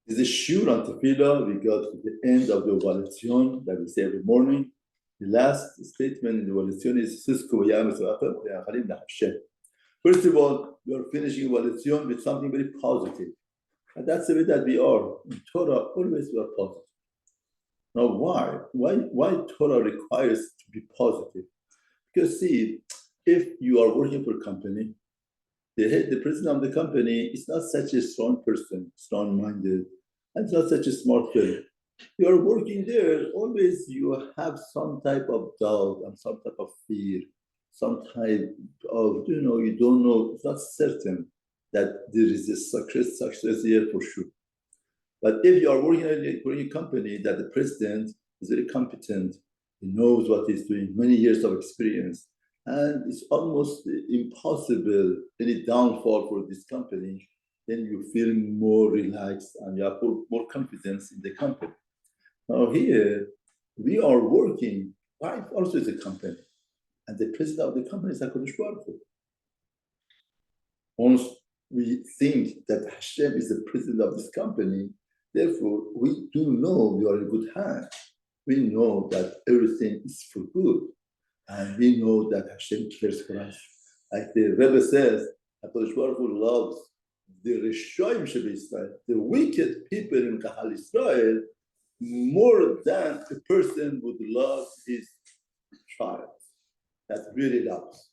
This is Shur on Tefilla. We got to the end of the evaluation that we say every morning. The last statement in the evaluation is First of all, we are finishing evaluation with something very positive. And that's the way that we are. In Torah, always we are positive. Now, why? Why Torah requires to be positive? Because see, if you are working for a company, the president of the company is not such a strong person, strong-minded, and not such a smart guy. You are working there, always you have some type of doubt and some type of fear, some type of, you don't know, it's not certain that there is a success here for sure. But if you are working for a company that the president is very competent, he knows what he's doing, many years of experience, and it's almost impossible any downfall for this company, then you feel more relaxed and you have more confidence in the company. Now here, we are working, life also is a company, and the president of the company is HaKadosh Baruch Hu. Once we think that Hashem is the president of this company, therefore we do know we are in good hands. We know that everything is for good. And we know that Hashem cares for us. Like the Rebbe says, HaKadosh Baruch Hu loves the Rishoyim Shebe Israel, the wicked people in Kahal Israel, more than a person would love his child. That really loves.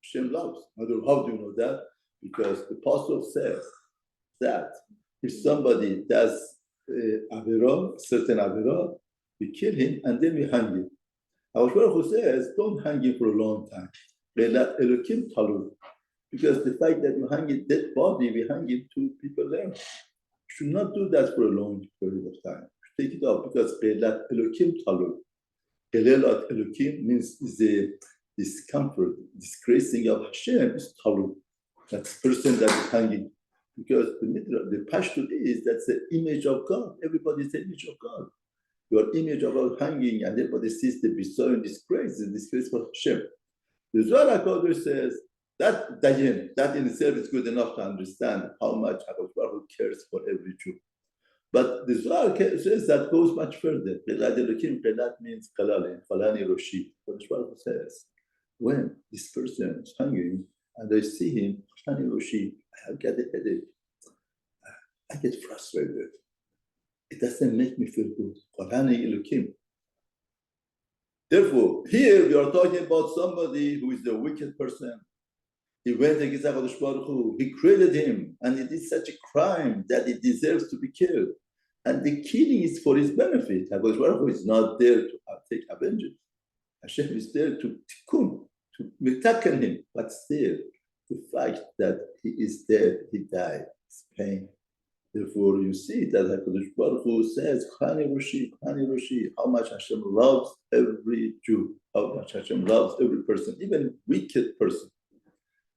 Hashem loves. How do you know that? Because the apostle says that if somebody does certain avera, we kill him and then we hang him. Our Baruch Hu says, don't hang him for a long time. Because the fact that you hang a dead body, we hang it to people there. You should not do that for a long period of time. Take it off because Elokim Talul. Elel Elokim means is a discomfort, disgracing of Hashem is Talul. That's the person that is hanging. Because the Pashto is that's the image of God. Everybody is the image of God. Your image about hanging, and everybody sees the bizarre and disgrace, the disgrace for Hashem. The Zohar HaKadosh says that that in itself is good enough to understand how much HaKadosh Baruch Hu cares for every Jew. But the Zohar says that goes much further. That means Kalale, Falani Roshi. HaKadosh Baruch Hu says, when this person is hanging and I see him, Falani Roshi, I get a headache. I get frustrated. It doesn't make me feel good. Therefore, here we are talking about somebody who is the wicked person. He went against HaKadosh Baruch Hu. He created him, and he did such a crime that he deserves to be killed. And the killing is for his benefit. HaKadosh Baruch Hu is not there to take vengeance. Hashem is there to tikkun, to metaken him. But still, the fact that he is dead, he died, it's pain. Therefore, you see that HaKadosh Baruch Hu says, Chani Roshi, how much Hashem loves every Jew, how much Hashem loves every person, even wicked person.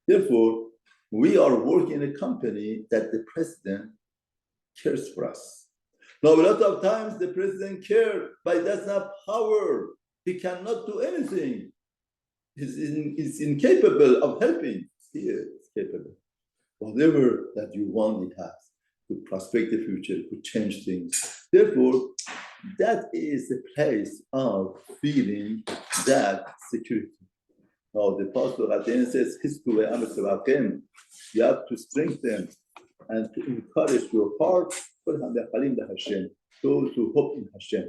Therefore, we are working in a company that the president cares for us. Now, a lot of times the president cares, but that's not power. He cannot do anything. He's incapable of helping. Here, he's capable. Whatever that you want, he has. Could prospect the future, could change things. Therefore, that is the place of feeling that security. Now, the pastor at the end says, you have to strengthen and to encourage your heart, those who hope in Hashem.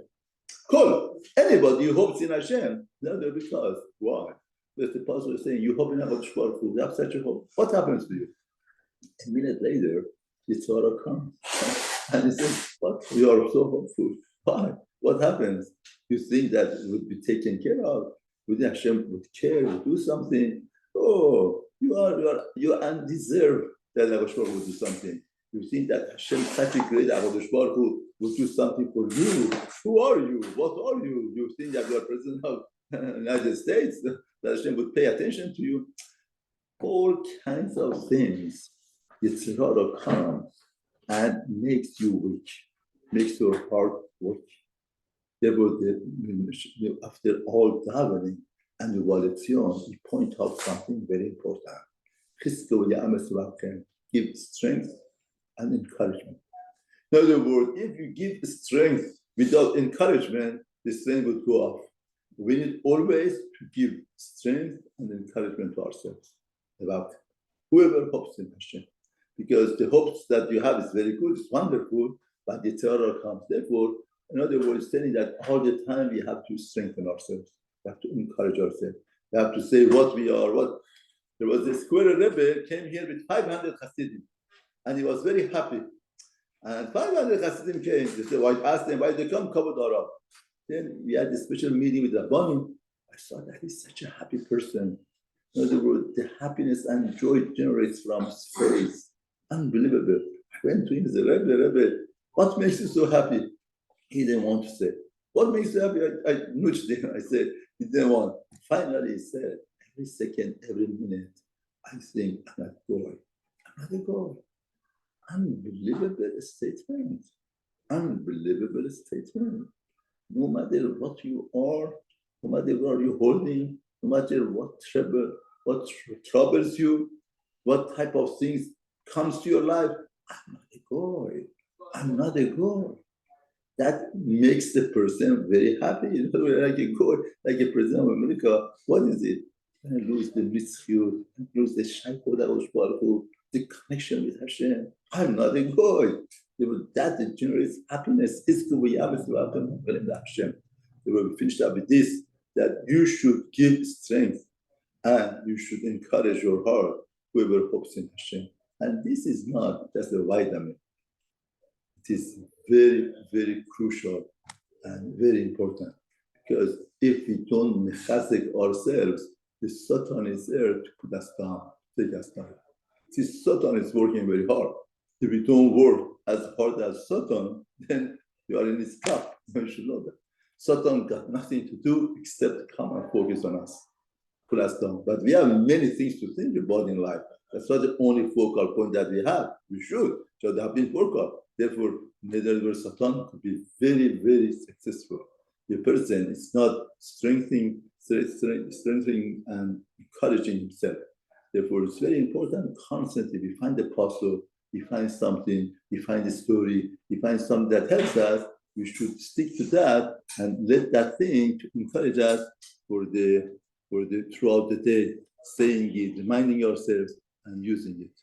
Anybody who hopes in Hashem, no, because why? Because the pastor is saying, you hope in HaKadosh Baruch Hu, you have such a hope. What happens to you? A minute later, the Torah comes. And he says, what? You are so hopeful. Why? What happens? You think that it would be taken care of? Would Hashem would care, would do something? Oh, you undeserved that HaKadosh Baruch Hu would do something. You think that Hashem such a great HaKadosh Baruch Hu would do something for you. Who are you? What are you? You think that you are president of the United States, that Hashem would pay attention to you? All kinds of things. It's a lot of calm and makes you weak, makes your heart weak. Therefore, after all davening and the evaluation, we point out something very important. Give strength and encouragement. In other words, if you give strength without encouragement, the strength would go off. We need always to give strength and encouragement to ourselves about whoever hopes in Hashem. Because the hopes that you have is very good, it's wonderful, but the terror comes. Therefore, in other words, telling that all the time we have to strengthen ourselves, we have to encourage ourselves, we have to say what we are. What there was a square Rebbe came here with 500 Hasidim, and he was very happy. And 500 Hasidim came. They said, I asked them why they come, Kavod Arab. Then we had a special meeting with Rabbanim. I saw that he's such a happy person. In other words, the happiness and joy generates from his face. Unbelievable. I went to him and said, Rebbe, what makes you so happy? He didn't want to say. What makes you happy? I nudged him. I said, he didn't want. Finally, he said, every second, every minute, I think, I'm not going. I'm not going. Unbelievable statement. Unbelievable statement. No matter what you are, no matter what you're holding, no matter what troubles you, what type of things comes to your life, I'm not a goy. I'm not a goy. That makes the person very happy. You know, like a goy, like a president of America. What is it? When I lose the mitzvah, lose the shaykh that was powerful, the connection with Hashem. I'm not a goy. That generates happiness. It's the way to happen in Hashem. We finished up with this, that you should give strength and you should encourage your heart, whoever hopes in Hashem. And this is not just a vitamin. It is very, very crucial and very important. Because if we don't mechazek ourselves, the Satan is there to put us down, take us down. See, Satan is working very hard. If we don't work as hard as Satan, then you are in his trap. You should know that. Satan got nothing to do except come and focus on us, pull us down. But we have many things to think about in life. That's not the only focal point that we have. We should have been focal. Therefore, neither Satan could be very, very successful. The person is not strengthening and encouraging himself. Therefore, it's very important constantly we find the puzzle, we find something, we find a story, we find something that helps us. We should stick to that and let that thing to encourage us for the throughout the day, saying it, reminding ourselves and using it.